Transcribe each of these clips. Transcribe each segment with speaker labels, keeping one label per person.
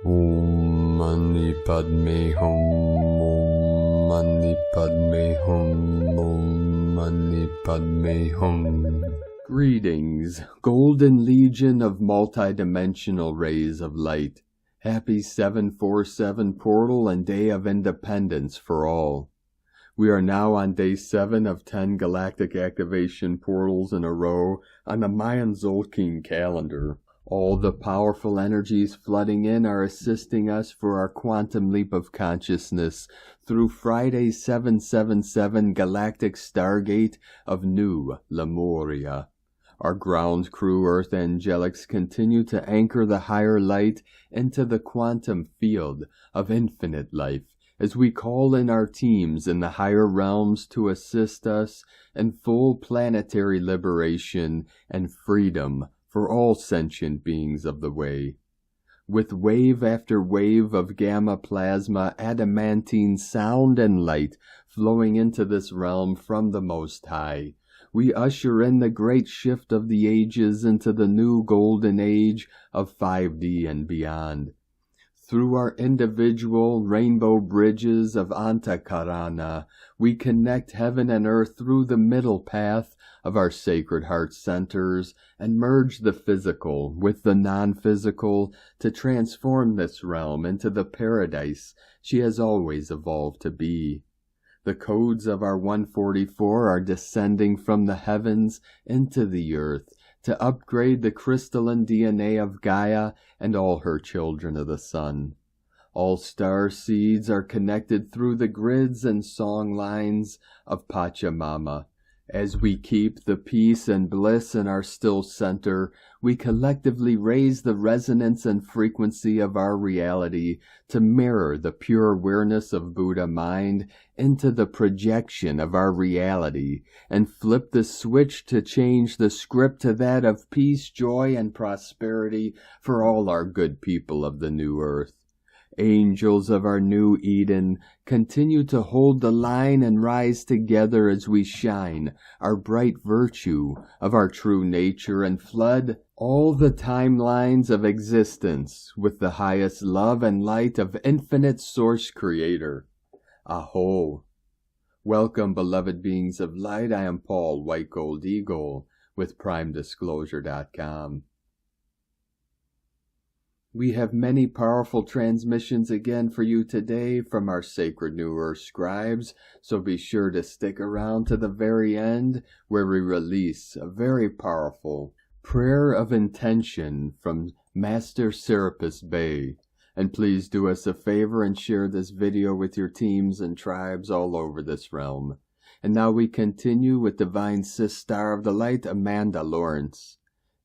Speaker 1: Om Mani Padme Hum, Om Mani Padme Hum, Om Mani Padme Hum. Greetings, golden legion of multidimensional rays of light. Happy 747 portal and day of independence for all. We are now on day 7 of 10 galactic activation portals in a row on the Mayan Zolkin calendar. All the powerful energies flooding in are assisting us for our quantum leap of consciousness through Friday 777 Galactic Stargate of New Lemuria. Our ground crew Earth angelics continue to anchor the higher light into the quantum field of infinite life as we call in our teams in the higher realms to assist us in full planetary liberation and freedom for all sentient beings of the way. With wave after wave of gamma plasma adamantine sound and light flowing into this realm from the Most High, we usher in the great shift of the ages into the new golden age of 5D and beyond. Through our individual rainbow bridges of Antakarana, we connect heaven and earth through the middle path of our sacred heart centers and merge the physical with the non-physical to transform this realm into the paradise she has always evolved to be. The codes of our 144 are descending from the heavens into the earth to upgrade the crystalline DNA of Gaia and all her children of the sun. All star seeds are connected through the grids and song lines of Pachamama. As we keep the peace and bliss in our still center, we collectively raise the resonance and frequency of our reality to mirror the pure awareness of Buddha mind into the projection of our reality and flip the switch to change the script to that of peace, joy, and prosperity for all our good people of the new earth. Angels of our new Eden, continue to hold the line and rise together as we shine our bright virtue of our true nature and flood all the timelines of existence with the highest love and light of infinite source creator. Aho! Welcome, beloved beings of light. I am Paul, White Gold Eagle, with PrimeDisclosure.com. We have many powerful transmissions again for you today from our sacred New Earth scribes, so be sure to stick around to the very end where we release a very powerful prayer of intention from Master Serapis Bey. And please do us a favor and share this video with your teams and tribes all over this realm. And now we continue with Divine Sister of the Light, Amanda Lawrence.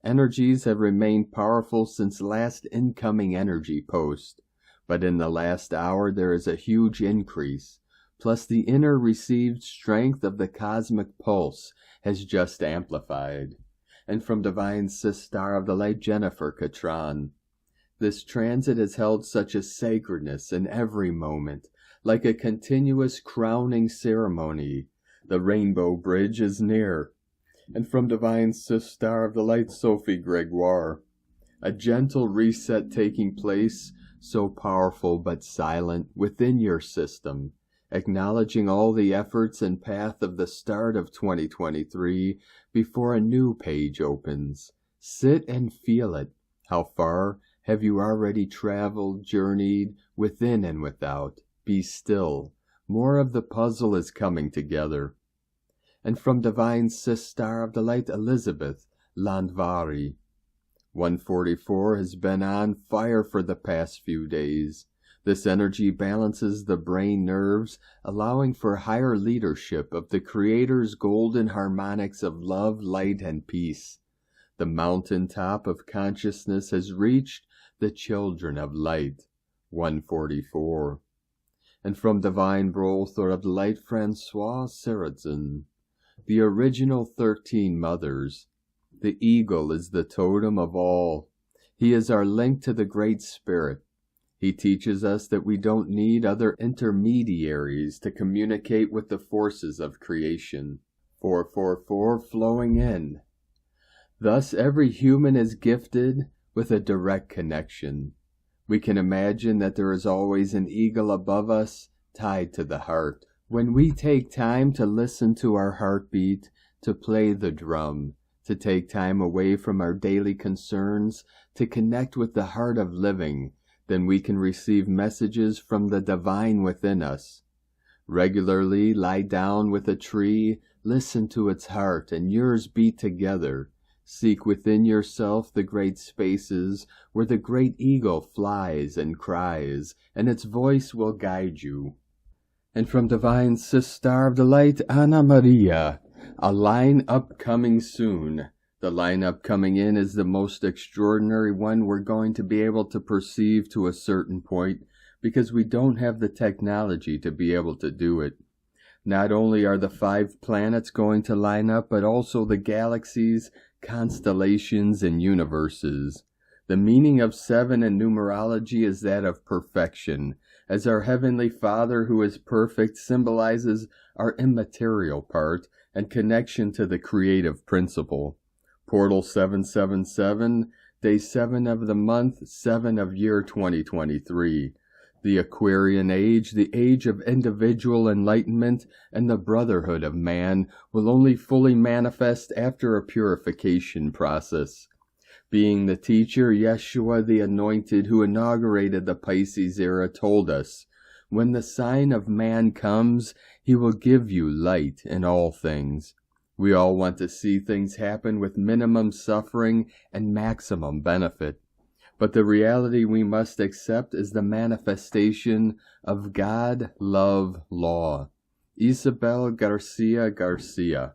Speaker 1: Energies have remained powerful since last incoming energy post, but in the last hour there is a huge increase, plus the inner received strength of the cosmic pulse has just amplified. And from Divine Sister of the Light, Jennifer Catron. This transit has held such a sacredness in every moment, like a continuous crowning ceremony. The rainbow bridge is near. And from Divine Sister of the Light, Sophie Gregoire, a gentle reset taking place, so powerful but silent within your system, acknowledging all the efforts and path of the start of 2023 before a new page opens. Sit and feel it. How far have you already traveled, journeyed, within and without? Be still. More of the puzzle is coming together. And from Divine Sister of the Light, Elizabeth Landvari. 144 has been on fire for the past few days. This energy balances the brain nerves, allowing for higher leadership of the Creator's golden harmonics of love, light, and peace. The mountaintop of consciousness has reached the children of light. 144. And from Divine Brother of the Light, Francois Sarrazin. The original 13 mothers. The eagle is the totem of all. He is our link to the Great Spirit. He teaches us that we don't need other intermediaries to communicate with the forces of creation. 444 flowing in. Thus every human is gifted with a direct connection. We can imagine that there is always an eagle above us, tied to the heart. When we take time to listen to our heartbeat, to play the drum, to take time away from our daily concerns, to connect with the heart of living, then we can receive messages from the divine within us. Regularly lie down with a tree, listen to its heart, and yours beat together. Seek within yourself the great spaces where the great eagle flies and cries, and its voice will guide you. And from Divine Sister of the Light, Anna Maria, a line-up coming soon. The line-up coming in is the most extraordinary one we're going to be able to perceive to a certain point, because we don't have the technology to be able to do it. Not only are the 5 planets going to line up, but also the galaxies, constellations, and universes. The meaning of 7 in numerology is that of perfection, as our Heavenly Father, who is perfect, symbolizes our immaterial part and connection to the creative principle. Portal 777, day 7 of the month, 7 of year 2023. The Aquarian age, the age of individual enlightenment and the brotherhood of man, will only fully manifest after a purification process. Being the teacher, Yeshua the Anointed, who inaugurated the Pisces era, told us, "When the sign of man comes, he will give you light in all things." We all want to see things happen with minimum suffering and maximum benefit. But the reality we must accept is the manifestation of God, love, law. Isabel Garcia.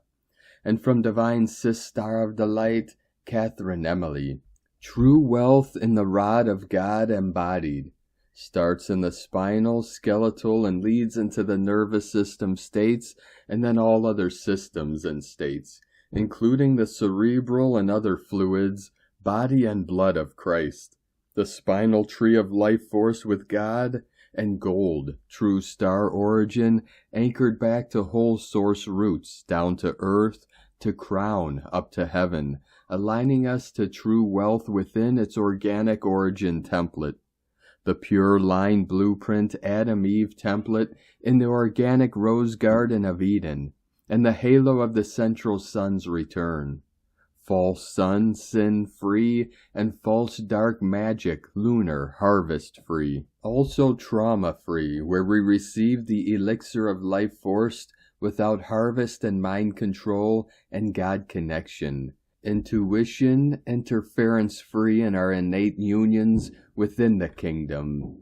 Speaker 1: And from Divine Sister of the Light, Catherine Emily. True wealth in the rod of God embodied. Starts in the spinal, skeletal, and leads into the nervous system states, and then all other systems and states, including the cerebral and other fluids, body and blood of Christ, the spinal tree of life force with God, and gold, true star origin, anchored back to whole source roots, down to earth, to crown, up to heaven, aligning us to true wealth within its organic origin template. The pure line blueprint Adam-Eve template in the organic rose garden of Eden, and the halo of the central sun's return. False sun, sin-free, and false dark magic, lunar, harvest-free. Also trauma-free, where we receive the elixir of life force without harvest and mind control and God connection. Intuition, interference-free in our innate unions within the kingdom.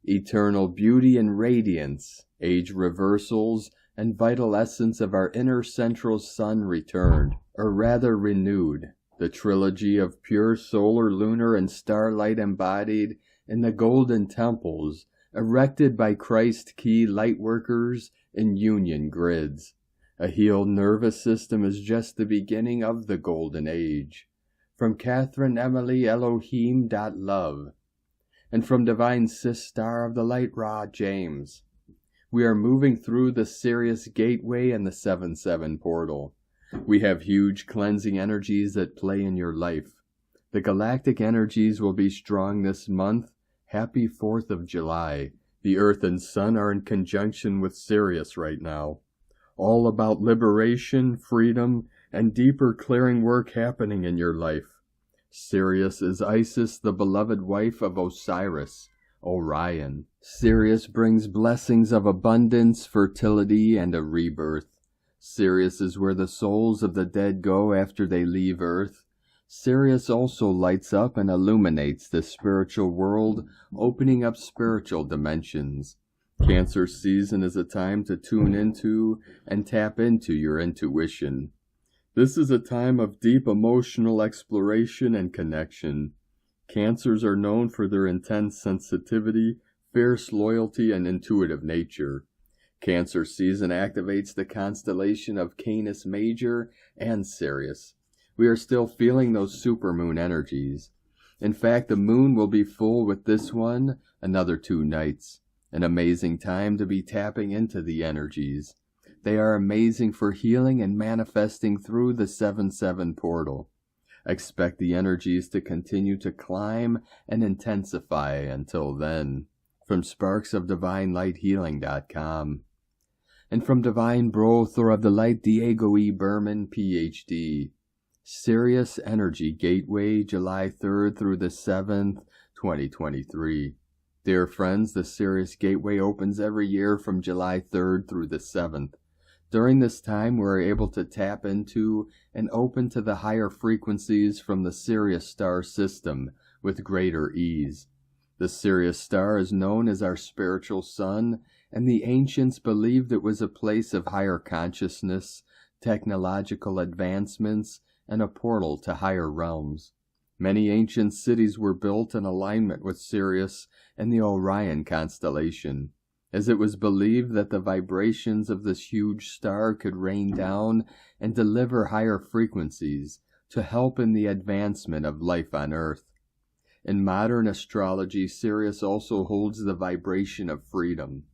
Speaker 1: Eternal beauty and radiance, age reversals, and vital essence of our inner central sun returned, or rather renewed, the trilogy of pure solar, lunar, and starlight embodied in the golden temples, erected by Christ key lightworkers in union grids. A healed nervous system is just the beginning of the golden age. From Catherine Emily Elohim.love. And from Divine Sister of the Light, Ra James. We are moving through the Sirius gateway and the 7-7 portal. We have huge cleansing energies that play in your life. The galactic energies will be strong this month. Happy 4th of July. The Earth and Sun are in conjunction with Sirius right now. All about liberation, freedom, and deeper clearing work happening in your life. Sirius is Isis, the beloved wife of Osiris, Orion. Sirius brings blessings of abundance, fertility, and a rebirth. Sirius is where the souls of the dead go after they leave Earth. Sirius also lights up and illuminates the spiritual world, opening up spiritual dimensions. Cancer season is a time to tune into and tap into your intuition. This is a time of deep emotional exploration and connection. Cancers are known for their intense sensitivity, fierce loyalty, and intuitive nature. Cancer season activates the constellation of Canis Major and Sirius. We are still feeling those supermoon energies. In fact, the moon will be full with this one another 2 nights. An amazing time to be tapping into the energies. They are amazing for healing and manifesting through the 7-7 portal. Expect the energies to continue to climb and intensify until then. From sparksofdivinelighthealing.com. And from Divine Brother of the Light Diego E. Berman, Ph.D. Sirius Energy Gateway, July 3rd through the 7th, 2023. Dear friends, the Sirius Gateway opens every year from July 3rd through the 7th. During this time, we're able to tap into and open to the higher frequencies from the Sirius star system with greater ease. The Sirius star is known as our spiritual sun, and the ancients believed it was a place of higher consciousness, technological advancements, and a portal to higher realms. Many ancient cities were built in alignment with Sirius and the Orion constellation, as it was believed that the vibrations of this huge star could rain down and deliver higher frequencies to help in the advancement of life on Earth. In modern astrology, Sirius also holds the vibration of freedom.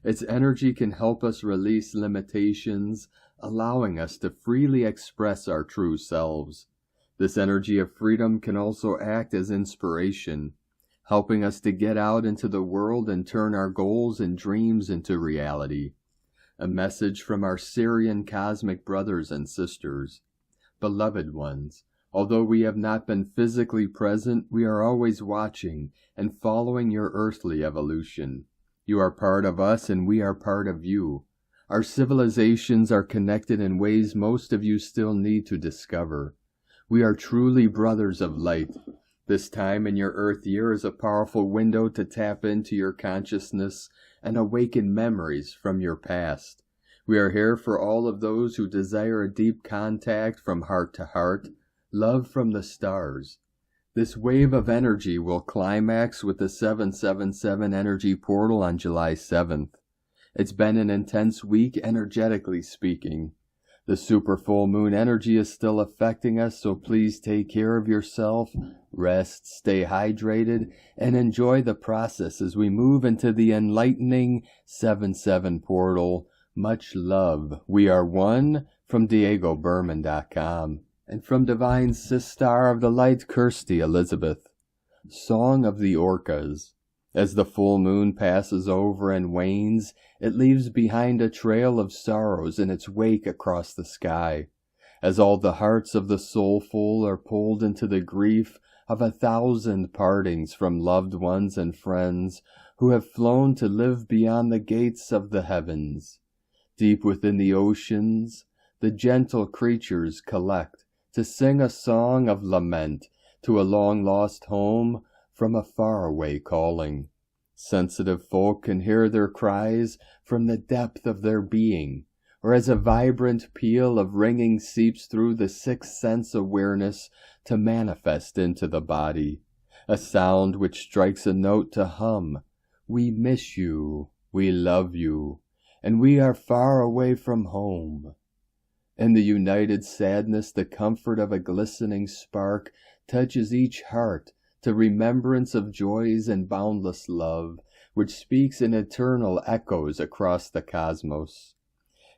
Speaker 1: Its energy can help us release limitations, allowing us to freely express our true selves. This energy of freedom can also act as inspiration, helping us to get out into the world and turn our goals and dreams into reality. A message from our Sirian cosmic brothers and sisters. Beloved ones, although we have not been physically present, we are always watching and following your earthly evolution. You are part of us and we are part of you. Our civilizations are connected in ways most of you still need to discover. We are truly brothers of light. This time in your Earth year is a powerful window to tap into your consciousness and awaken memories from your past. We are here for all of those who desire a deep contact from heart to heart, love from the stars. This wave of energy will climax with the 777 energy portal on July 7th. It's been an intense week energetically speaking. The super full moon energy is still affecting us, so please take care of yourself, rest, stay hydrated, and enjoy the process as we move into the enlightening 7-7 portal. Much love. We are one from DiegoBerman.com. And from Divine Sister of the Light, Kirsty Elizabeth. Song of the Orcas. As the full moon passes over and wanes, it leaves behind a trail of sorrows in its wake across the sky. As all the hearts of the soulful are pulled into the grief of 1,000 partings from loved ones and friends who have flown to live beyond the gates of the heavens. Deep within the oceans, the gentle creatures collect to sing a song of lament to a long-lost home from a faraway calling. Sensitive folk can hear their cries from the depth of their being, or as a vibrant peal of ringing seeps through the sixth sense awareness to manifest into the body, a sound which strikes a note to hum. We miss you, we love you, and we are far away from home. In the united sadness, the comfort of a glistening spark touches each heart to remembrance of joys and boundless love, which speaks in eternal echoes across the cosmos.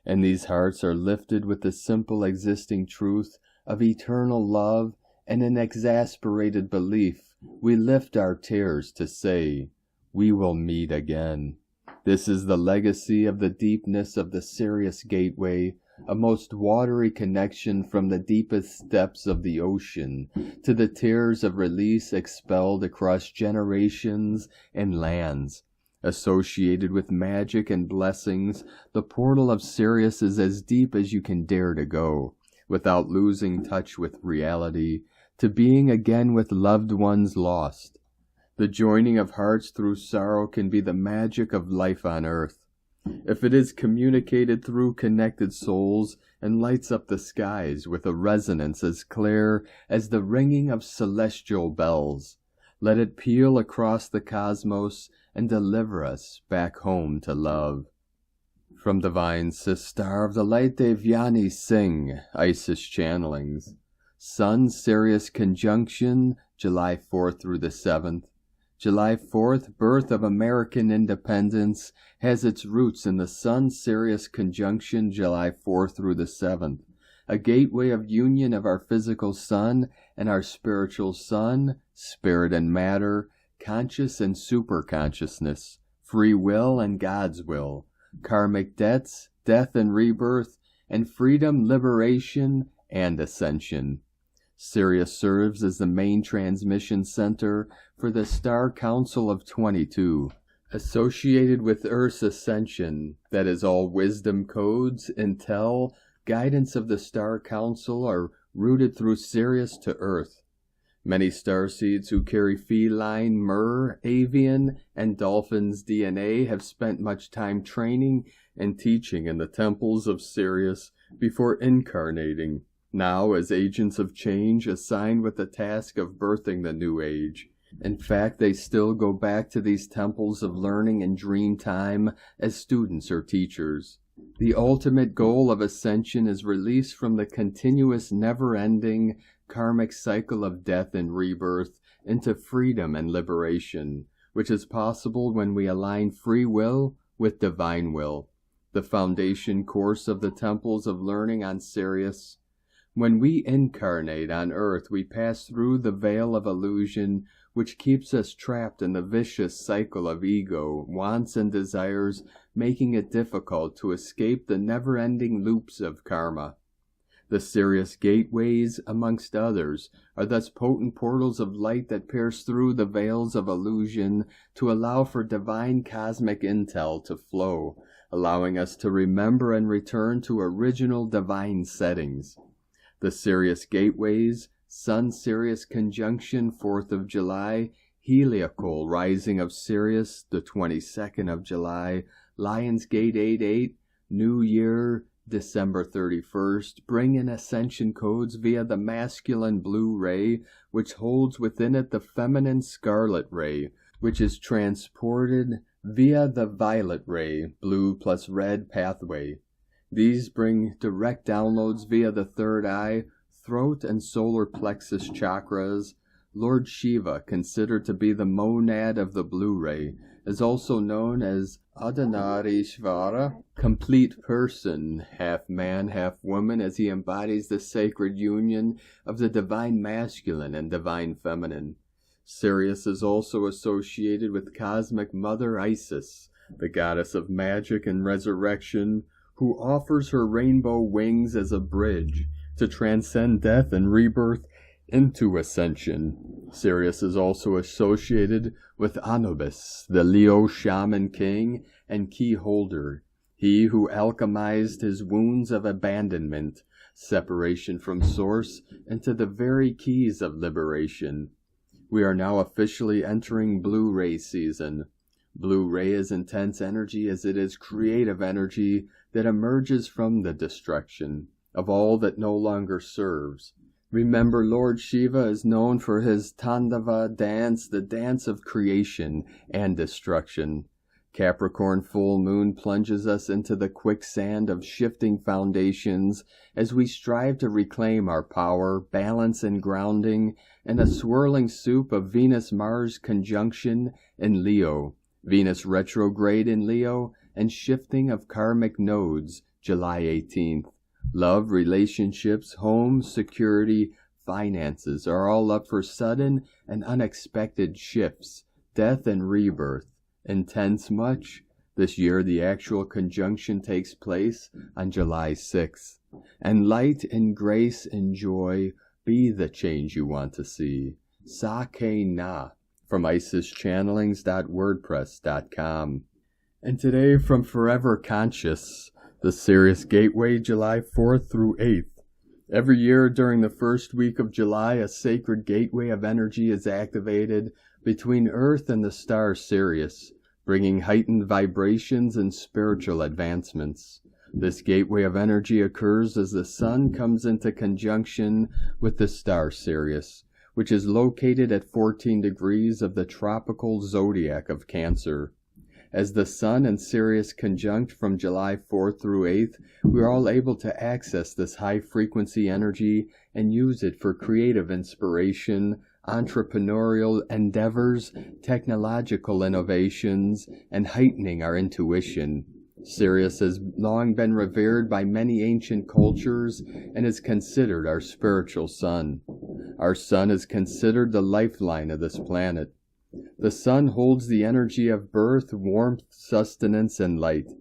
Speaker 1: And these hearts are lifted with the simple existing truth of eternal love, and in exasperated belief we lift our tears to say, we will meet again. This is the legacy of the deepness of the Sirius Gateway, a most watery connection from the deepest depths of the ocean to the tears of release expelled across generations and lands. Associated with magic and blessings, the portal of Sirius is as deep as you can dare to go, without losing touch with reality, to being again with loved ones lost. The joining of hearts through sorrow can be the magic of life on earth. If it is communicated through connected souls and lights up the skies with a resonance as clear as the ringing of celestial bells, let it peal across the cosmos and deliver us back home to love. From Divine Sister of the Light, Devyani Singh, Isis Channelings. Sun Sirius Conjunction, July 4th through the 7th. July 4th, birth of American independence, has its roots in the Sun-Sirius conjunction July 4th through the 7th, a gateway of union of our physical sun and our spiritual sun, spirit and matter, conscious and superconsciousness, free will and God's will, karmic debts, death and rebirth, and freedom, liberation, and ascension. Sirius serves as the main transmission center for the Star Council of 22, associated with Earth's ascension, that is, all wisdom codes, intel, guidance of the Star Council are routed through Sirius to Earth. Many starseeds who carry feline, mer, avian, and dolphin's DNA have spent much time training and teaching in the temples of Sirius before incarnating, now as agents of change assigned with the task of birthing the new age. In fact, they still go back to these temples of learning in dream time as students or teachers. The ultimate goal of ascension is release from the continuous, never-ending, karmic cycle of death and rebirth into freedom and liberation, which is possible when we align free will with divine will, the foundation course of the temples of learning on Sirius. When we incarnate on Earth, we pass through the veil of illusion which keeps us trapped in the vicious cycle of ego, wants, and desires, making it difficult to escape the never-ending loops of karma. The Sirius gateways, amongst others, are thus potent portals of light that pierce through the veils of illusion to allow for divine cosmic intel to flow, allowing us to remember and return to original divine settings. The Sirius gateways, Sun-Sirius conjunction 4th of July, Heliacal rising of Sirius the 22nd of July, Lion's Gate 88, New Year, December 31st, bring in ascension codes via the masculine blue ray, which holds within it the feminine scarlet ray, which is transported via the violet ray, blue plus red pathway. These bring direct downloads via the third eye, throat and solar plexus chakras. Lord Shiva, considered to be the monad of the blue ray, is also known as Ardhanarishvara, complete person, half man, half woman, as he embodies the sacred union of the divine masculine and divine feminine. Sirius is also associated with Cosmic Mother Isis, the goddess of magic and resurrection, who offers her rainbow wings as a bridge to transcend death and rebirth into ascension. Sirius is also associated with Anubis, the Leo shaman king and key holder, he who alchemized his wounds of abandonment, separation from source, into the very keys of liberation. We are now officially entering Blue Ray season. Blue Ray is intense energy as it is creative energy that emerges from the destruction of all that no longer serves. Remember, Lord Shiva is known for his Tandava dance, the dance of creation and destruction. Capricorn full moon plunges us into the quicksand of shifting foundations as we strive to reclaim our power, balance, and grounding in a swirling soup of Venus-Mars conjunction in Leo, Venus retrograde in Leo, and shifting of karmic nodes, July 18th. Love, relationships, home, security, finances are all up for sudden and unexpected shifts, death and rebirth. Intense much? This year the actual conjunction takes place on July 6th. And light and grace and joy be the change you want to see. Sake Na from isischannelings.wordpress.com. And today from Forever Conscious, the Sirius Gateway, July 4th through 8th. Every year during the first week of July, a sacred gateway of energy is activated between Earth and the star Sirius, bringing heightened vibrations and spiritual advancements. This gateway of energy occurs as the Sun comes into conjunction with the star Sirius, which is located at 14 degrees of the tropical zodiac of Cancer. As the Sun and Sirius conjunct from July 4th through 8th, we are all able to access this high-frequency energy and use it for creative inspiration, entrepreneurial endeavors, technological innovations, and heightening our intuition. Sirius has long been revered by many ancient cultures and is considered our spiritual sun. Our sun is considered the lifeline of this planet. The sun holds the energy of birth, warmth, sustenance, and light.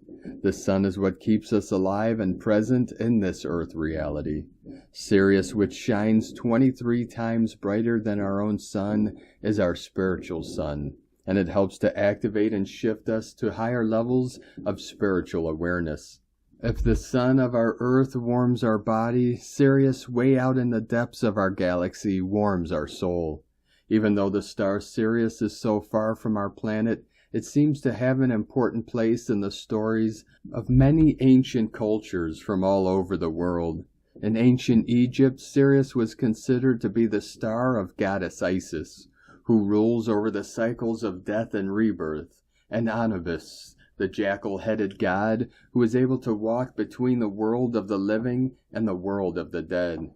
Speaker 1: The sun is what keeps us alive and present in this earth reality. Sirius, which shines 23 times brighter than our own sun, is our spiritual sun, and it helps to activate and shift us to higher levels of spiritual awareness. If the sun of our earth warms our body, Sirius, way out in the depths of our galaxy, warms our soul. Even though the star Sirius is so far from our planet, it seems to have an important place in the stories of many ancient cultures from all over the world. In ancient Egypt, Sirius was considered to be the star of goddess Isis, who rules over the cycles of death and rebirth, and Anubis, the jackal-headed god, who is able to walk between the world of the living and the world of the dead.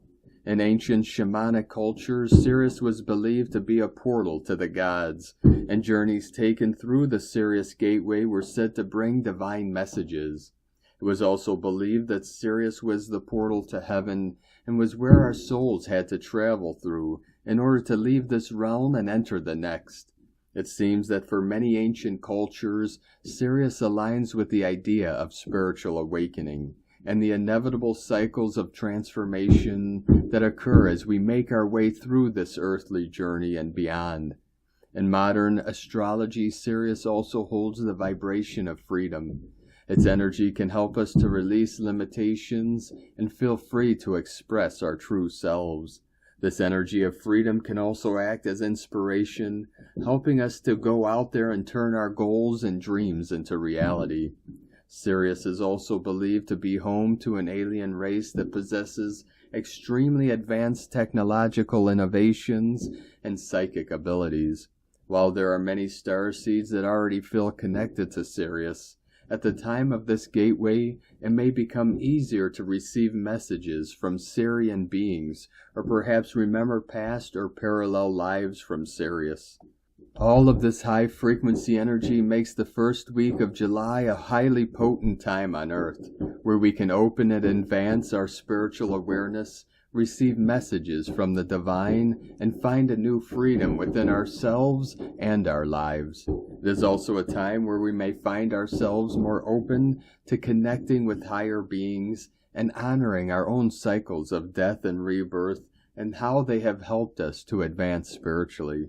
Speaker 1: In ancient shamanic cultures, Sirius was believed to be a portal to the gods, and journeys taken through the Sirius gateway were said to bring divine messages. It was also believed that Sirius was the portal to heaven and was where our souls had to travel through in order to leave this realm and enter the next. It seems that for many ancient cultures, Sirius aligns with the idea of spiritual awakening and the inevitable cycles of transformation that occur as we make our way through this earthly journey and beyond. In modern astrology, Sirius also holds the vibration of freedom. Its energy can help us to release limitations and feel free to express our true selves. This energy of freedom can also act as inspiration, helping us to go out there and turn our goals and dreams into reality. Sirius is also believed to be home to an alien race that possesses extremely advanced technological innovations and psychic abilities. While there are many starseeds that already feel connected to Sirius, at the time of this gateway, it may become easier to receive messages from Sirian beings, or perhaps remember past or parallel lives from Sirius. All of this high-frequency energy makes the first week of July a highly potent time on Earth, where we can open and advance our spiritual awareness, receive messages from the divine, and find a new freedom within ourselves and our lives. It is also a time where we may find ourselves more open to connecting with higher beings and honoring our own cycles of death and rebirth and how they have helped us to advance spiritually.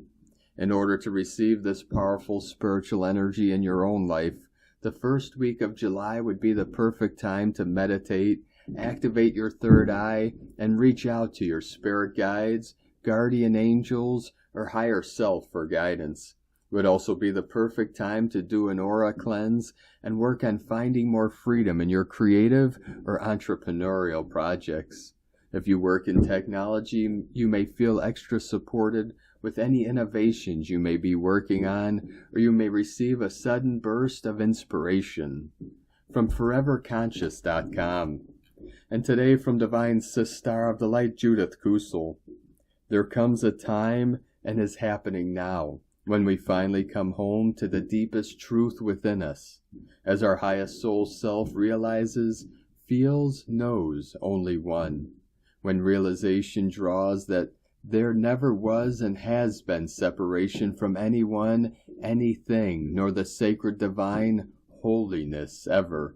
Speaker 1: In order to receive this powerful spiritual energy in your own life, the first week of July would be the perfect time to meditate, activate your third eye, and reach out to your spirit guides, guardian angels, or higher self for guidance. It would also be the perfect time to do an aura cleanse and work on finding more freedom in your creative or entrepreneurial projects. If you work in technology, you may feel extra supported with any innovations you may be working on, or you may receive a sudden burst of inspiration. From foreverconscious.com. And today from Divine Sister of the Light, Judith Kusel. There comes a time, and is happening now, when we finally come home to the deepest truth within us, as our highest soul self realizes, feels, knows only one. When realization draws that there never was and has been separation from anyone, anything, nor the sacred divine holiness ever.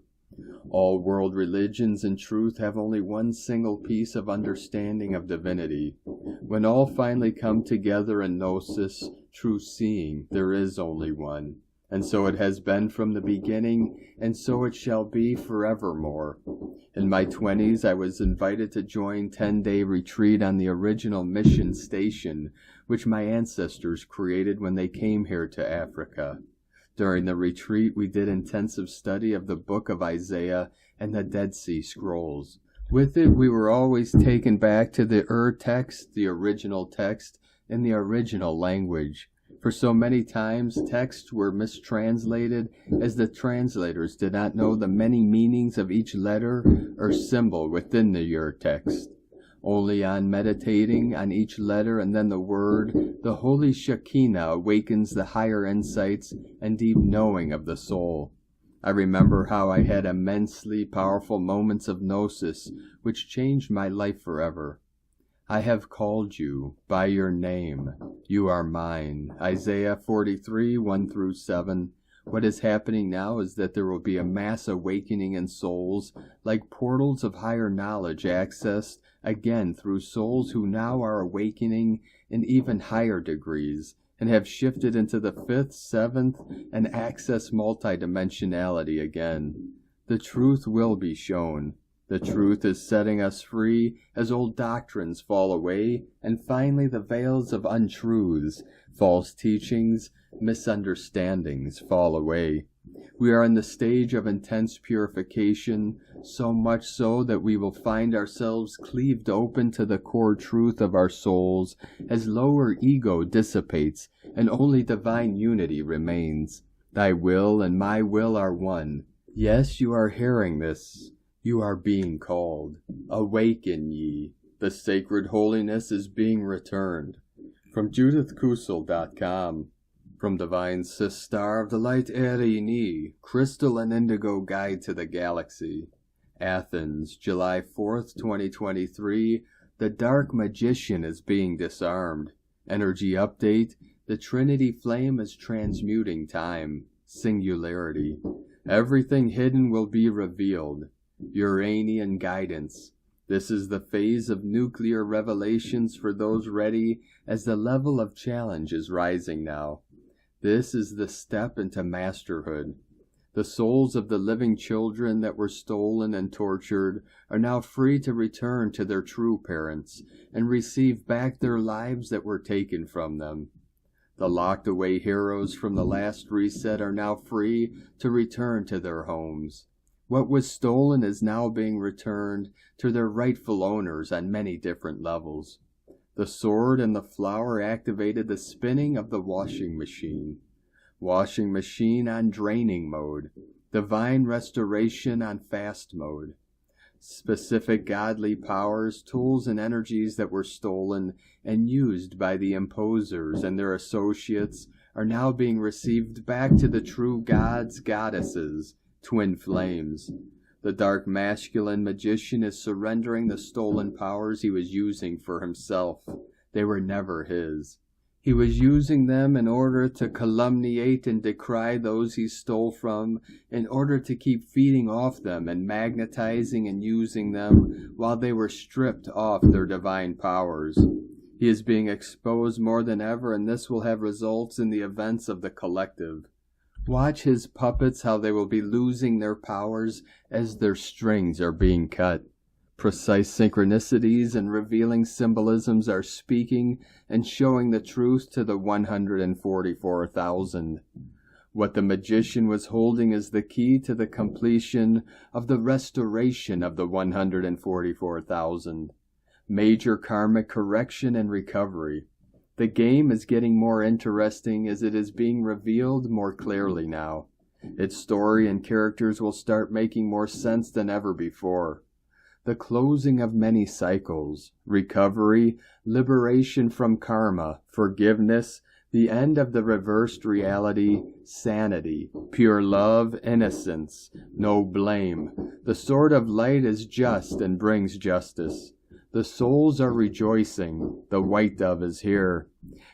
Speaker 1: All world religions in truth have only one single piece of understanding of divinity. When all finally come together in gnosis, true seeing, there is only one. And so it has been from the beginning, and so it shall be forevermore. In my 20s, I was invited to join 10-day retreat on the original mission station, which my ancestors created when they came here to Africa. During the retreat, we did intensive study of the Book of Isaiah and the Dead Sea Scrolls. With it, we were always taken back to the text, the original text, in the original language. For so many times, texts were mistranslated as the translators did not know the many meanings of each letter or symbol within the text. Only on meditating on each letter and then the word, the holy Shekinah awakens the higher insights and deep knowing of the soul. I remember how I had immensely powerful moments of gnosis which changed my life forever. I have called you by your name. You are mine. Isaiah 43, 1-7. What is happening now is that there will be a mass awakening in souls, like portals of higher knowledge accessed again through souls who now are awakening in even higher degrees, and have shifted into the 5th, 7th, and access multidimensionality again. The truth will be shown. The truth is setting us free as old doctrines fall away, and finally the veils of untruths, false teachings, misunderstandings fall away. We are in the stage of intense purification, so much so that we will find ourselves cleaved open to the core truth of our souls as lower ego dissipates and only divine unity remains. Thy will and my will are one. Yes, you are hearing this. You are being called. Awaken ye. The sacred holiness is being returned. From JudithKusel.com. From Divine Sistar of the Light Erini, Crystal and Indigo Guide to the Galaxy. Athens, July 4th, 2023. The Dark Magician is being disarmed. Energy update. The Trinity Flame is transmuting time. Singularity. Everything hidden will be revealed. Uranian guidance. This is the phase of nuclear revelations for those ready, as the level of challenge is rising now. This is the step into masterhood. The souls of the living children that were stolen and tortured are now free to return to their true parents and receive back their lives that were taken from them. The locked away heroes from the last reset are now free to return to their homes. What was stolen is now being returned to their rightful owners on many different levels. The sword and the flower activated the spinning of the washing machine. Washing machine on draining mode. Divine restoration on fast mode. Specific godly powers, tools, and energies that were stolen and used by the imposers and their associates are now being received back to the true gods, goddesses, twin flames. The dark masculine magician is surrendering the stolen powers he was using for himself. They were never his. He was using them in order to calumniate and decry those he stole from, in order to keep feeding off them and magnetizing and using them while they were stripped off their divine powers. He is being exposed more than ever, and this will have results in the events of the collective. Watch his puppets, how they will be losing their powers as their strings are being cut. Precise synchronicities and revealing symbolisms are speaking and showing the truth to the 144,000. What the magician was holding is the key to the completion of the restoration of the 144,000. Major karmic correction and recovery. The game is getting more interesting as it is being revealed more clearly now. Its story and characters will start making more sense than ever before. The closing of many cycles, recovery, liberation from karma, forgiveness, the end of the reversed reality, sanity, pure love, innocence, no blame. The sword of light is just and brings justice. The souls are rejoicing. The white dove is here.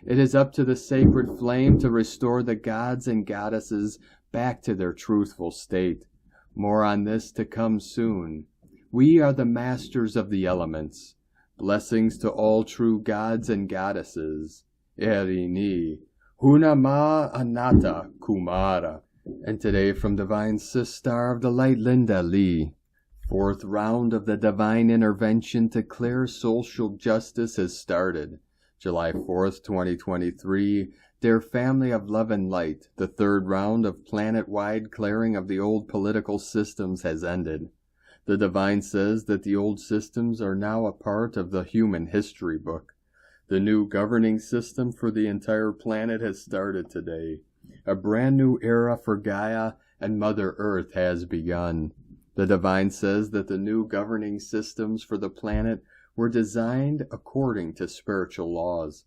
Speaker 1: It is up to the sacred flame to restore the gods and goddesses back to their truthful state. More on this to come soon. We are the masters of the elements. Blessings to all true gods and goddesses. Erini. Hunama Anata Kumara. And today from Divine Sistar of the Light, Linda Lee. 4th round of the Divine Intervention to clear social justice has started. July 4th, 2023. Dear family of love and light, the 3rd round of planet-wide clearing of the old political systems has ended. The Divine says that the old systems are now a part of the human history book. The new governing system for the entire planet has started today. A brand new era for Gaia and Mother Earth has begun. The Divine says that the new governing systems for the planet were designed according to spiritual laws.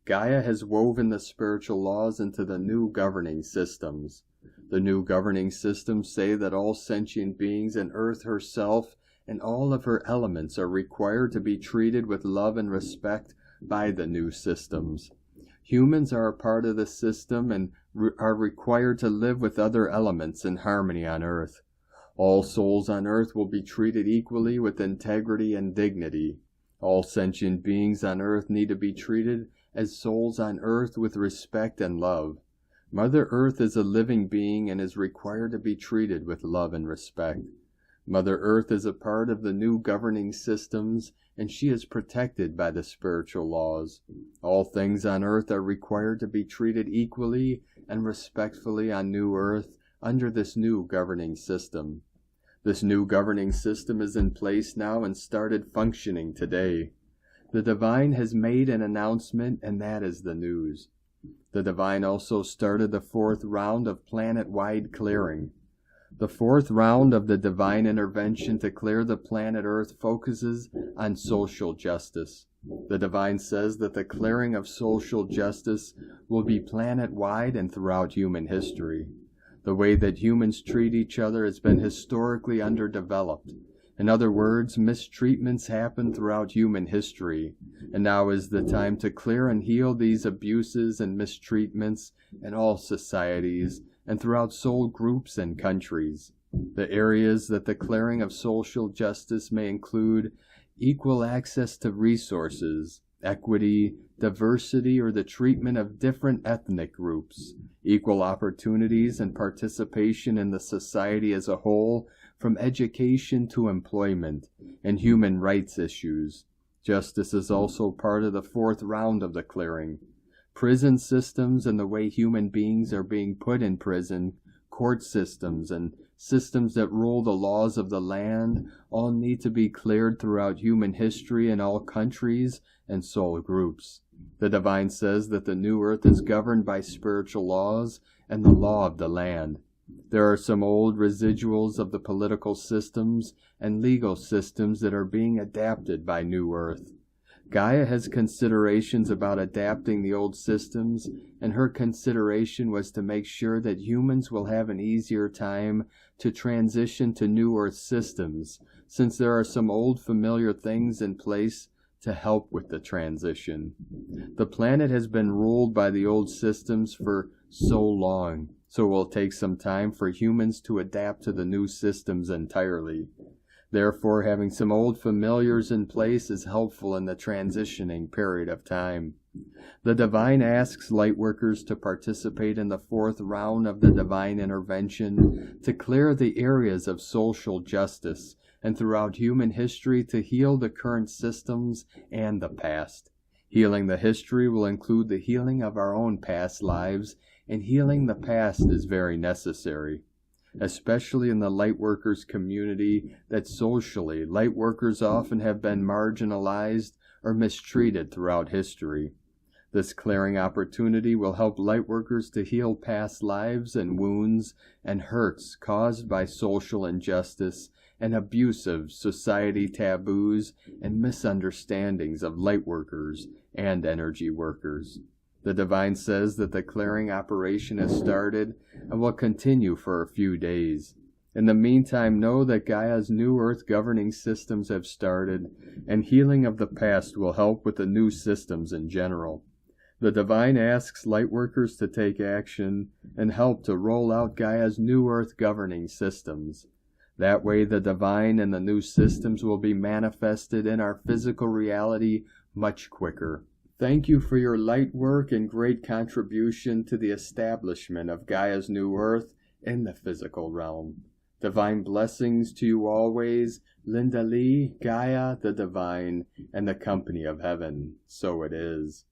Speaker 1: Gaia has woven the spiritual laws into the new governing systems. The new governing systems say that all sentient beings and Earth herself and all of her elements are required to be treated with love and respect by the new systems. Humans are a part of the system and are required to live with other elements in harmony on Earth. All souls on Earth will be treated equally with integrity and dignity. All sentient beings on Earth need to be treated as souls on Earth with respect and love. Mother Earth is a living being and is required to be treated with love and respect. Mother Earth is a part of the new governing systems, and she is protected by the spiritual laws. All things on Earth are required to be treated equally and respectfully on New Earth under this new governing system. This new governing system is in place now and started functioning today. The Divine has made an announcement, and that is the news. The Divine also started the 4th round of planet-wide clearing. The 4th round of the divine intervention to clear the planet Earth focuses on social justice. The Divine says that the clearing of social justice will be planet-wide and throughout human history. The way that humans treat each other has been historically underdeveloped. In other words, mistreatments happen throughout human history, and now is the time to clear and heal these abuses and mistreatments in all societies and throughout soul groups and countries. The areas that the clearing of social justice may include equal access to resources, equity, diversity, or the treatment of different ethnic groups, equal opportunities and participation in the society as a whole, from education to employment, and human rights issues. Justice is also part of the 4th round of the clearing. Prison systems and the way human beings are being put in prison, court systems, and systems that rule the laws of the land all need to be cleared throughout human history in all countries and soul groups. The Divine says that the new Earth is governed by spiritual laws and the law of the land. There are some old residuals of the political systems and legal systems that are being adapted by New Earth. Gaia has considerations about adapting the old systems, and her consideration was to make sure that humans will have an easier time to transition to New Earth systems, since there are some old familiar things in place to help with the transition. The planet has been ruled by the old systems for so long, so it will take some time for humans to adapt to the new systems entirely. Therefore, having some old familiars in place is helpful in the transitioning period of time. The Divine asks lightworkers to participate in the 4th round of the divine intervention to clear the areas of social justice and throughout human history to heal the current systems and the past. Healing the history will include the healing of our own past lives, and healing the past is very necessary. Especially in the lightworkers community, that socially, lightworkers often have been marginalized or mistreated throughout history. This clearing opportunity will help lightworkers to heal past lives and wounds and hurts caused by social injustice and abusive society taboos and misunderstandings of lightworkers and energy workers. The Divine says that the clearing operation has started and will continue for a few days. In the meantime, know that Gaia's new Earth governing systems have started, and healing of the past will help with the new systems in general. The Divine asks lightworkers to take action and help to roll out Gaia's new Earth governing systems. That way the Divine and the new systems will be manifested in our physical reality much quicker. Thank you for your light work and great contribution to the establishment of Gaia's new Earth in the physical realm. Divine blessings to you always, Linda Lee, Gaia, the Divine, and the company of heaven. So it is.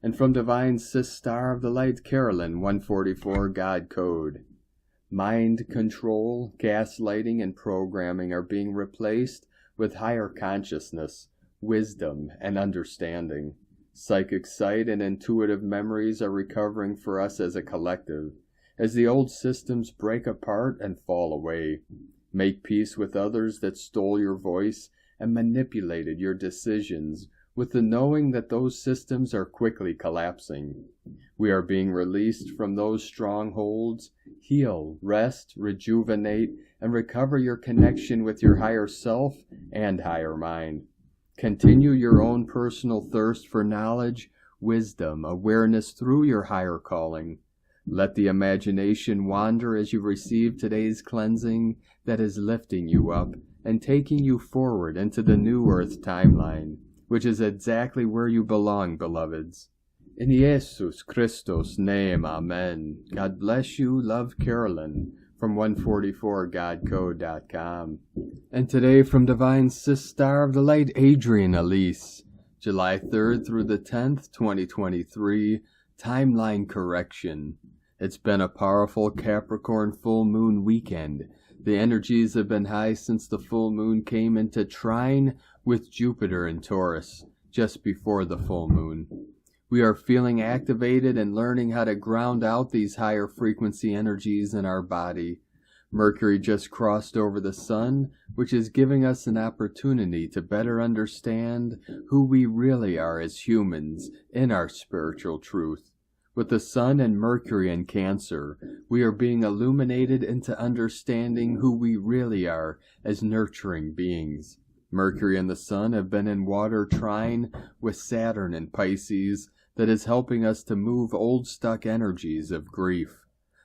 Speaker 1: And from Divine Sis Star of the Light, Carolyn, 144 God Code. Mind control, gaslighting, and programming are being replaced with higher consciousness, wisdom, and understanding. Psychic sight and intuitive memories are recovering for us as a collective, as the old systems break apart and fall away. Make peace with others that stole your voice and manipulated your decisions with the knowing that those systems are quickly collapsing. We are being released from those strongholds. Heal, rest, rejuvenate, and recover your connection with your higher self and higher mind. Continue your own personal thirst for knowledge, wisdom, awareness through your higher calling. Let the imagination wander as you receive today's cleansing that is lifting you up and taking you forward into the new earth timeline, which is exactly where you belong, beloveds. In Jesus Christos' name, amen. God bless you. Love, Carolyn, from 144godcode.com. And today from Divine Sister of the Light, Adrian Elise, July 3rd through the 10th, 2023, Timeline Correction. It's been a powerful Capricorn full moon weekend. The energies have been high since the full moon came into trine with Jupiter in Taurus, just before the full moon. We are feeling activated and learning how to ground out these higher frequency energies in our body. Mercury just crossed over the Sun, which is giving us an opportunity to better understand who we really are as humans in our spiritual truth. With the Sun and Mercury in Cancer, we are being illuminated into understanding who we really are as nurturing beings. Mercury and the Sun have been in water trine with Saturn in Pisces that is helping us to move old stuck energies of grief.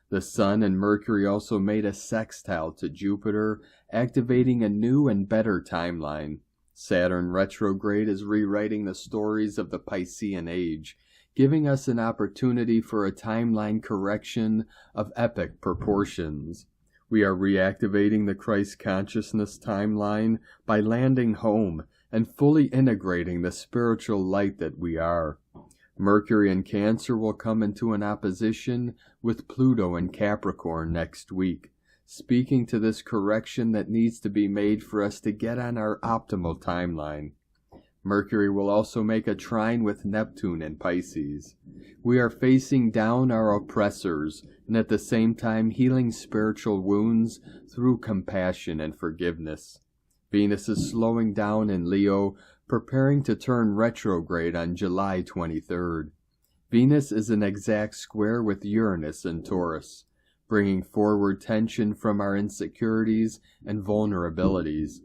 Speaker 1: The Sun and Mercury also made a sextile to Jupiter, activating a new and better timeline. Saturn retrograde is rewriting the stories of the Piscean age, giving us an opportunity for a timeline correction of epic proportions. We are reactivating the Christ consciousness timeline by landing home and fully integrating the spiritual light that we are. Mercury in Cancer will come into an opposition with Pluto in Capricorn next week, speaking to this correction that needs to be made for us to get on our optimal timeline. Mercury will also make a trine with Neptune in Pisces. We are facing down our oppressors and at the same time healing spiritual wounds through compassion and forgiveness. Venus is slowing down in Leo, preparing to turn retrograde on July 23rd. Venus is an exact square with Uranus in Taurus, bringing forward tension from our insecurities and vulnerabilities.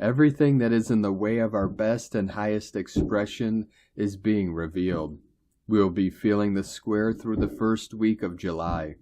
Speaker 1: Everything that is in the way of our best and highest expression is being revealed. We will be feeling the square through the first week of July.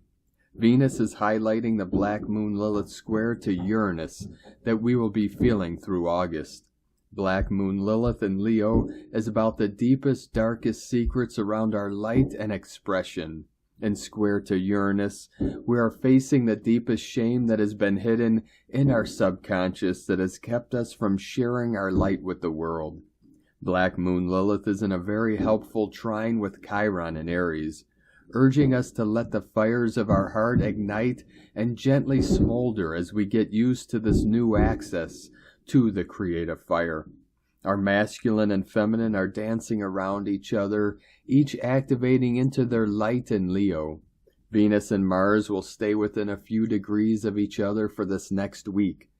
Speaker 1: Venus is highlighting the Black Moon Lilith square to Uranus that we will be feeling through August. Black Moon Lilith in Leo is about the deepest, darkest secrets around our light and expression. And square to Uranus, we are facing the deepest shame that has been hidden in our subconscious that has kept us from sharing our light with the world. Black Moon Lilith is in a very helpful trine with Chiron in Aries, urging us to let the fires of our heart ignite and gently smolder as we get used to this new access to the creative fire. Our masculine and feminine are dancing around each other, each activating into their light in Leo. Venus and Mars will stay within a few degrees of each other for this next week.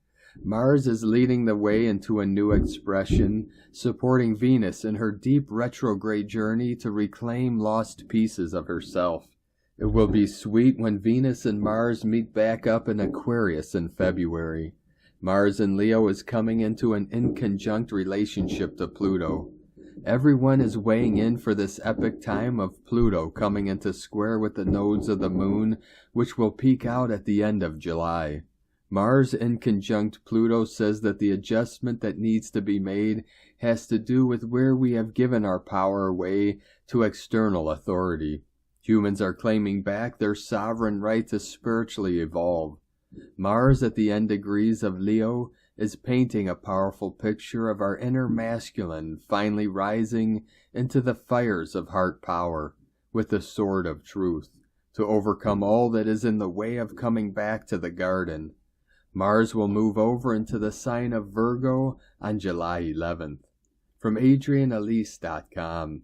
Speaker 1: Mars is leading the way into a new expression, supporting Venus in her deep retrograde journey to reclaim lost pieces of herself. It will be sweet when Venus and Mars meet back up in Aquarius in February. Mars in Leo is coming into an inconjunct relationship to Pluto. Everyone is weighing in for this epic time of Pluto coming into square with the nodes of the moon, which will peak out at the end of July. Mars in conjunct Pluto says that the adjustment that needs to be made has to do with where we have given our power away to external authority. Humans are claiming back their sovereign right to spiritually evolve. Mars at the end degrees of Leo is painting a powerful picture of our inner masculine finally rising into the fires of heart power with the sword of truth to overcome all that is in the way of coming back to the garden. Mars will move over into the sign of Virgo on July 11th. From AdrianElise.com.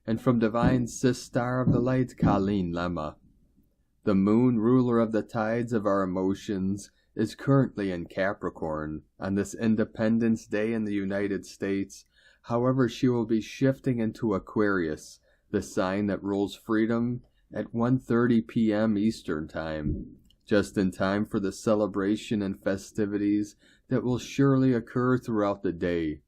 Speaker 1: And from Divine Sister of the Light, Colleen Lemma. The moon, ruler of the tides of our emotions, is currently in Capricorn. On this Independence Day in the United States, However, she will be shifting into Aquarius, the sign that rules freedom, at 1:30 p.m. Eastern Time, just in time for the celebration and festivities that will surely occur throughout the day.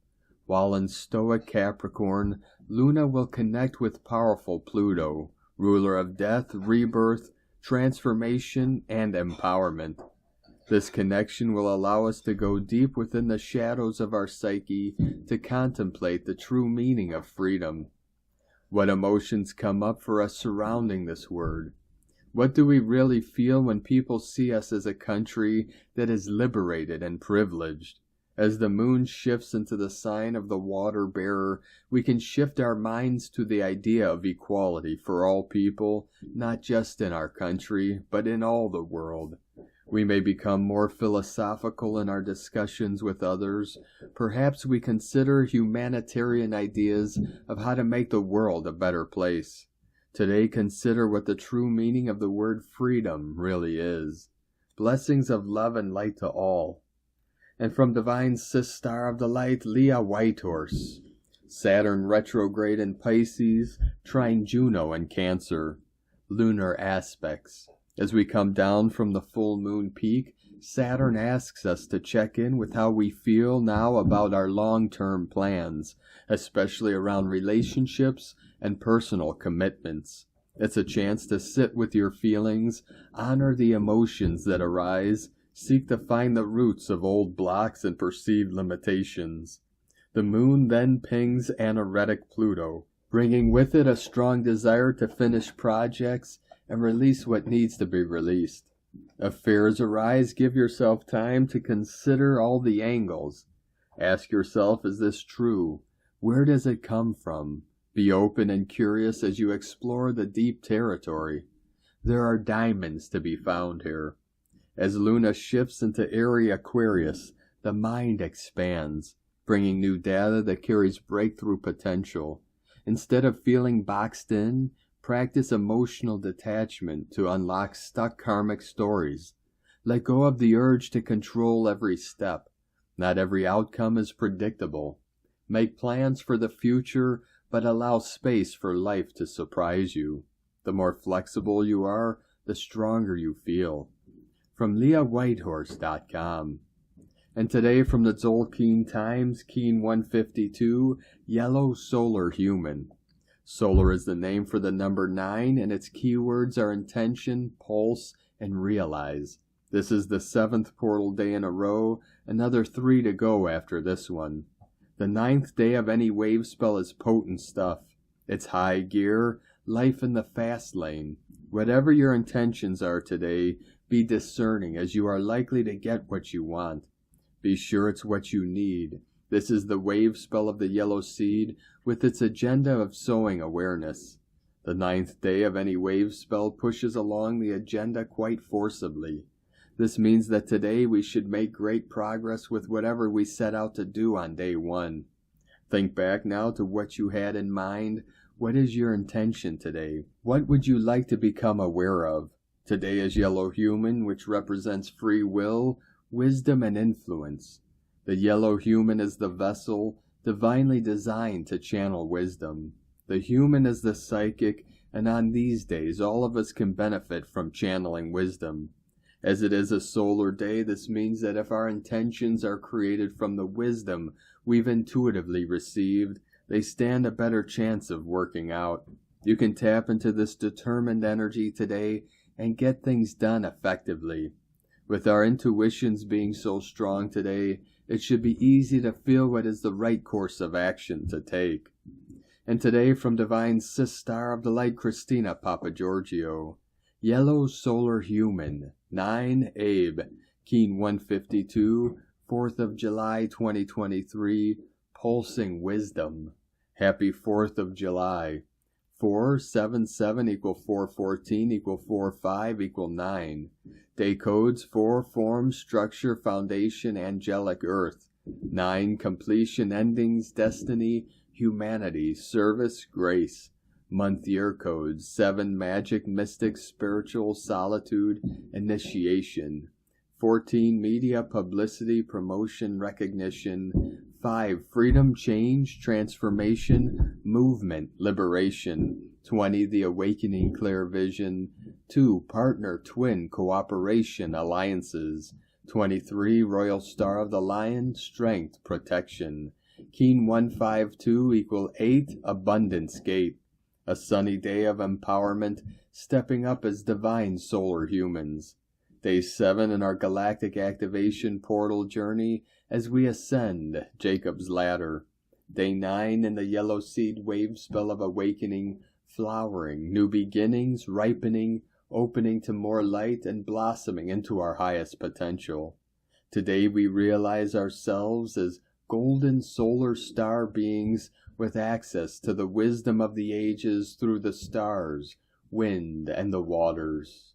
Speaker 1: While in Stoic Capricorn, Luna will connect with powerful Pluto, ruler of death, rebirth, transformation, and empowerment. This connection will allow us to go deep within the shadows of our psyche to contemplate the true meaning of freedom. What emotions come up for us surrounding this word? What do we really feel when people see us as a country that is liberated and privileged? As the moon shifts into the sign of the water bearer, we can shift our minds to the idea of equality for all people, not just in our country, but in all the world. We may become more philosophical in our discussions with others. Perhaps we consider humanitarian ideas of how to make the world a better place. Today, consider what the true meaning of the word freedom really is. Blessings of love and light to all. And from Divine Sister of the Light, Leah Whitehorse. Saturn retrograde in Pisces, trine Juno in Cancer. Lunar aspects. As we come down from the full moon peak, Saturn asks us to check in with how we feel now about our long-term plans, especially around relationships and personal commitments. It's a chance to sit with your feelings, honor the emotions that arise, seek to find the roots of old blocks and perceived limitations. The moon then pings anaretic Pluto, bringing with it a strong desire to finish projects and release what needs to be released. Affairs arise, give yourself time to consider all the angles. Ask yourself, is this true? Where does it come from? Be open and curious as you explore the deep territory. There are diamonds to be found here. As Luna shifts into airy Aquarius, the mind expands, bringing new data that carries breakthrough potential. Instead of feeling boxed in, practice emotional detachment to unlock stuck karmic stories. Let go of the urge to control every step. Not every outcome is predictable. Make plans for the future, but allow space for life to surprise you. The more flexible you are, the stronger you feel. From LeahWhitehorse.com. And today from the Tzolk'in Times, Keen 152, Yellow Solar Human. Solar is the name for the number 9, and its keywords are intention, pulse, and realize. This is the 7th portal day in a row, another 3 to go after this one. The 9th day of any wave spell is potent stuff. It's high gear, life in the fast lane. Whatever your intentions are today, be discerning, as you are likely to get what you want. Be sure it's what you need. This is the wave spell of the yellow seed, with its agenda of sowing awareness. The 9th day of any wave spell pushes along the agenda quite forcibly. This means that today we should make great progress with whatever we set out to do on day 1. Think back now to what you had in mind. What is your intention today? What would you like to become aware of? Today is Yellow Human, which represents free will, wisdom, and influence. The yellow human is the vessel, divinely designed to channel wisdom. The human is the psychic, and on these days all of us can benefit from channeling wisdom. As it is a solar day, this means that if our intentions are created from the wisdom we've intuitively received, they stand a better chance of working out. You can tap into this determined energy today and get things done effectively. With our intuitions being so strong today, it should be easy to feel what is the right course of action to take. And today from Divine Sister of the Light, Christina Papagiorgio, Yellow Solar Human, 9 Abe, Keen 152, 4th of July 2023, Pulsing Wisdom. Happy 4th of July. 4, 7, 7 equal 4, 14 equal 4, 5 equal 9. Day codes 4, form, structure, foundation, angelic earth. 9, completion, endings, destiny, humanity, service, grace. Month year codes 7, magic, mystic, spiritual, solitude, initiation. 14, media, publicity, promotion, recognition. 5. Freedom, change, transformation, movement, liberation. 20. The awakening, clear vision. 2. Partner, twin, cooperation, alliances. 23. Royal Star of the Lion, strength, protection. Keen 152 equal 8. Abundance gate. A sunny day of empowerment, stepping up as divine solar humans. Day 7 in our galactic activation portal journey as we ascend Jacob's ladder. Day 9 in the yellow seed wave spell of awakening, flowering, new beginnings, ripening, opening to more light and blossoming into our highest potential. Today we realize ourselves as golden solar star beings with access to the wisdom of the ages through the stars, wind, and the waters.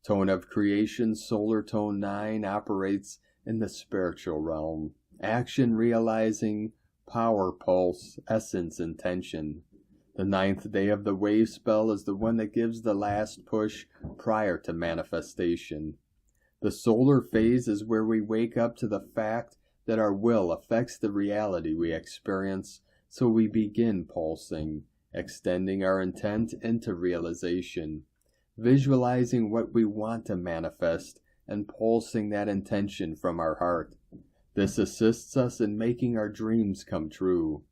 Speaker 1: Tone of creation, solar tone 9, operates in the spiritual realm. Action, realizing, power, pulse, essence, intention. The 9th day of the wave spell is the one that gives the last push prior to manifestation. The solar phase is where we wake up to the fact that our will affects the reality we experience, so we begin pulsing, extending our intent into realization, visualizing what we want to manifest, and pulsing that intention from our heart. This assists us in making our dreams come true.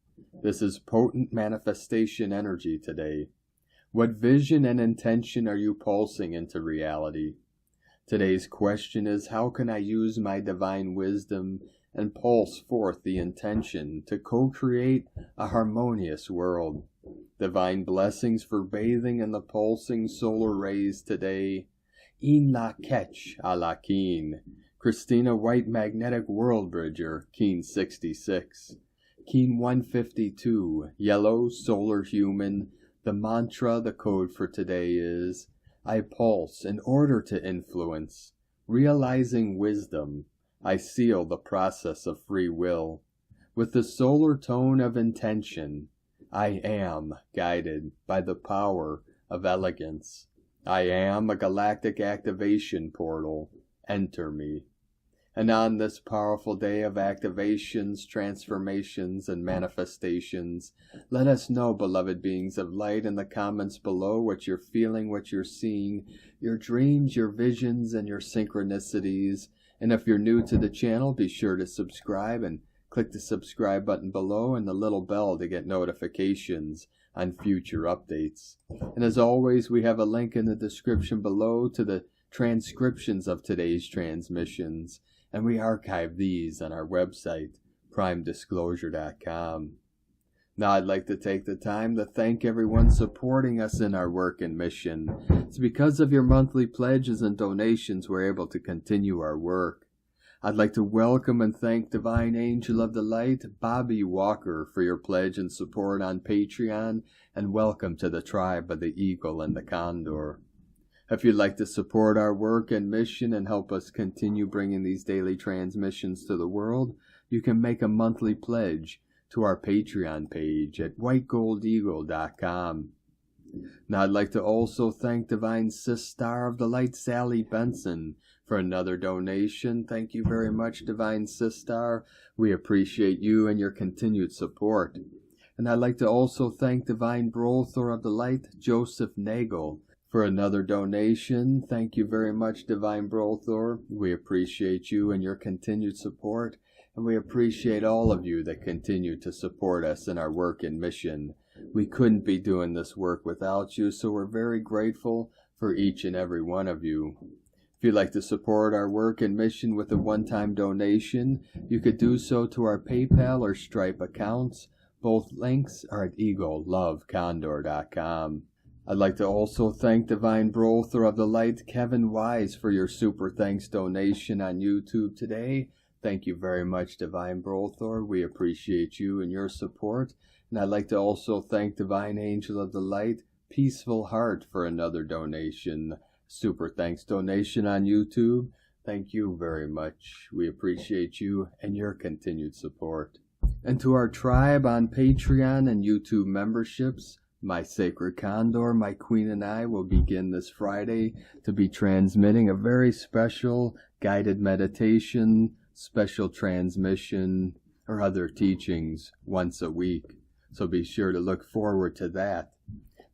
Speaker 1: This is potent manifestation energy today. What vision and intention are you pulsing into reality? Today's question is, how can I use my divine wisdom and pulse forth the intention to co-create a harmonious world? Divine blessings for bathing in the pulsing solar rays today. In la ketch a la keen. Christina White Magnetic World Bridger, Keen 66. Keen 152, Yellow Solar Human. The mantra, the code for today is, I pulse in order to influence. Realizing wisdom, I seal the process of free will. With the solar tone of intention, I am guided by the power of elegance. I am a galactic activation portal. Enter me. And on this powerful day of activations, transformations, and manifestations, let us know, beloved beings of light, in the comments below what you're feeling, what you're seeing, your dreams, your visions, and your synchronicities. And if you're new to the channel, be sure to subscribe and click the subscribe button below and the little bell to get notifications on future updates. And as always, we have a link in the description below to the transcriptions of today's transmissions, and we archive these on our website, primedisclosure.com. Now I'd like to take the time to thank everyone supporting us in our work and mission. It's because of your monthly pledges and donations we're able to continue our work. I'd like to welcome and thank Divine Angel of the Light, Bobbi Walker, for your pledge and support on Patreon, and welcome to the tribe of the Eagle and the Condor. If you'd like to support our work and mission and help us continue bringing these daily transmissions to the world, you can make a monthly pledge to our Patreon page at whitegoldeagle.com. Now I'd like to also thank Divine Sister of the Light, Sally Benson, for another donation. Thank you very much, Divine Sister. We appreciate you and your continued support. And I'd like to also thank Divine Brother of the Light, Joseph Nagel, for another donation. Thank you very much, Divine Brother. We appreciate you and your continued support, and we appreciate all of you that continue to support us in our work and mission. We couldn't be doing this work without you, so we're very grateful for each and every one of you. If you'd like to support our work and mission with a one-time donation, you could do so to our PayPal or Stripe accounts. Both links are at eaglelovecondor.com. I'd like to also thank Divine Brother of the Light, Kevin Wise, for your super thanks donation on YouTube today. Thank you very much, Divine Brother. We appreciate you and your support. And I'd like to also thank Divine Angel of the Light, Peaceful Heart, for another donation. Super thanks donation on YouTube. Thank you very much. We appreciate you and your continued support. And to our tribe on Patreon and YouTube memberships, my sacred Condor, my queen, and I will begin this Friday to be transmitting a very special guided meditation, special transmission, or other teachings once a week, so be sure to look forward to that.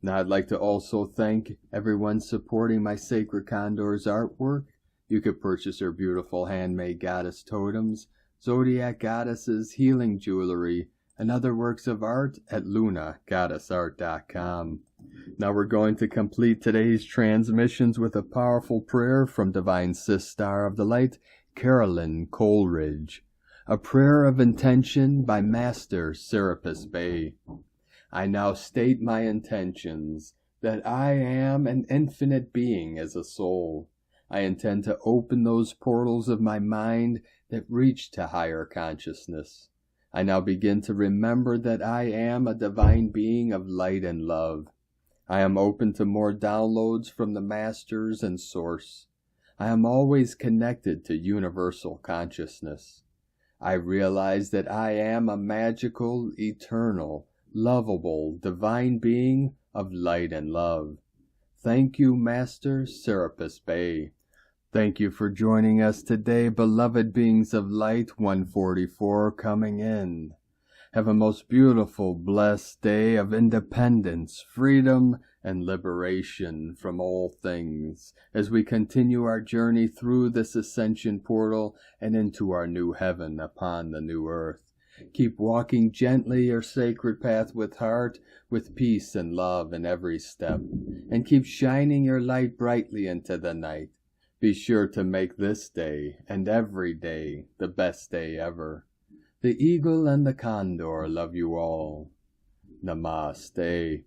Speaker 1: Now I'd like to also thank everyone supporting my Sacred Condor's artwork. You could purchase her beautiful handmade goddess totems, zodiac goddesses, healing jewelry, and other works of art at lunagoddessart.com. Now we're going to complete today's transmissions with a powerful prayer from Divine Sister of the Light, Carolyn Coleridge. A prayer of intention by Master Serapis Bey. I now state my intentions, that I am an infinite being as a soul. I intend to open those portals of my mind that reach to higher consciousness. I now begin to remember that I am a divine being of light and love. I am open to more downloads from the Masters and Source. I am always connected to universal consciousness. I realize that I am a magical, eternal, lovable, divine being of light and love. Thank you, Master Serapis Bey. Thank you for joining us today, beloved beings of light 144 coming in. Have a most beautiful, blessed day of independence, freedom, and liberation from all things as we continue our journey through this ascension portal and into our new heaven upon the new earth. Keep walking gently your sacred path with heart, with peace and love in every step, and keep shining your light brightly into the night. Be sure to make this day and every day the best day ever. The eagle and the condor love you all. Namaste.